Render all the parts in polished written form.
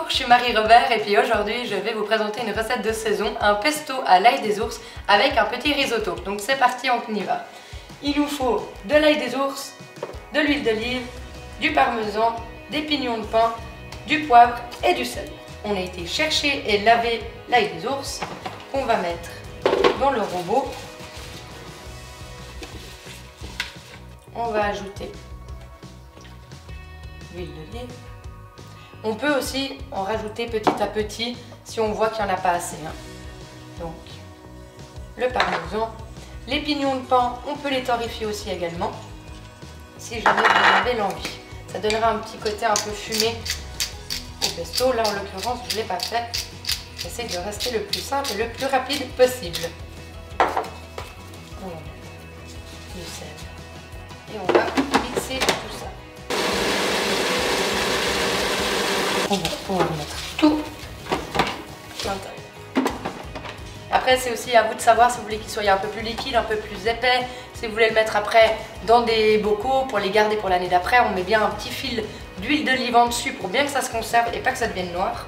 je suis Marie Robert et puis aujourd'hui je vais vous présenter une recette de saison, un pesto à l'ail des ours avec un petit risotto. Donc c'est parti, on y va. Il nous faut de l'ail des ours, de l'huile d'olive, du parmesan, des pignons de pain, du poivre et du sel. On a été chercher et laver l'ail des ours qu'on va mettre dans le robot. On va ajouter l'huile d'olive. On peut aussi en rajouter petit à petit si on voit qu'il n'y en a pas assez. Donc, le parmesan. Les pignons de pain, on peut les torréfier aussi également, si jamais vous en avez l'envie. Ça donnera un petit côté un peu fumé au pesto. Là, en l'occurrence, je ne l'ai pas fait. J'essaie de rester le plus simple et le plus rapide possible. On va mettre du sel. Et on va mixer tout ça. On va pouvoir mettre tout à l'intérieur. Après, c'est aussi à vous de savoir si vous voulez qu'il soit un peu plus liquide, un peu plus épais. Si vous voulez le mettre après dans des bocaux pour les garder pour l'année d'après, on met bien un petit fil d'huile d'olive en dessus pour bien que ça se conserve et pas que ça devienne noir.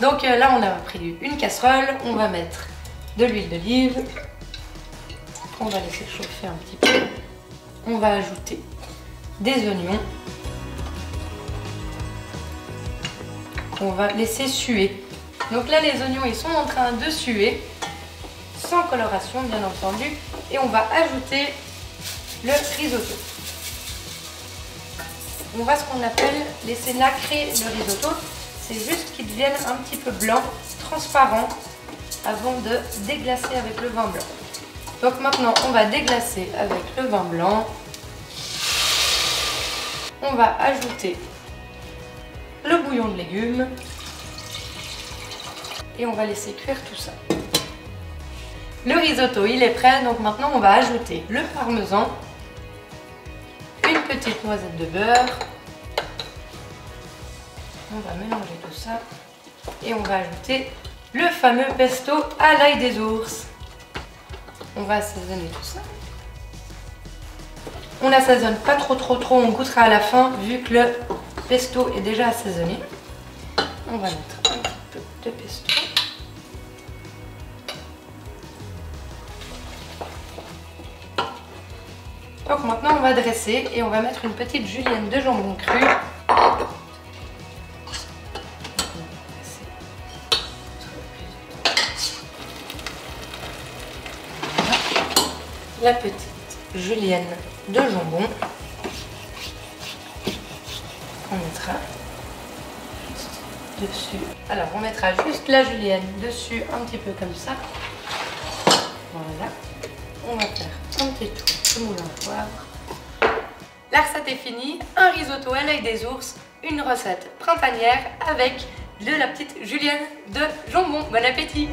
Donc là, on a pris une casserole, on va mettre de l'huile d'olive, on va laisser chauffer un petit peu, on va ajouter des oignons, on va laisser suer. Donc là, les oignons, ils sont en train de suer, sans coloration bien entendu, et on va ajouter le risotto. On va ce qu'on appelle laisser nacrer le risotto. C'est juste qu'il devienne un petit peu blanc, transparent, avant de déglacer avec le vin blanc. Donc maintenant, on va déglacer avec le vin blanc. On va ajouter le bouillon de légumes. Et on va laisser cuire tout ça. Le risotto, il est prêt. Donc maintenant, on va ajouter le parmesan, une petite noisette de beurre. On va mélanger tout ça et on va ajouter le fameux pesto à l'ail des ours. On va assaisonner tout ça. On n'assaisonne pas trop, on goûtera à la fin vu que le pesto est déjà assaisonné. On va mettre un petit peu de pesto. Donc maintenant on va dresser et on va mettre une petite julienne de jambon cru. La petite julienne de jambon qu'on mettra dessus. Alors on mettra juste la julienne dessus un petit peu comme ça. Voilà. On va faire un petit tour de moulin à poivre. La recette est finie. Un risotto à l'ail des ours. Une recette printanière avec de la petite julienne de jambon. Bon appétit!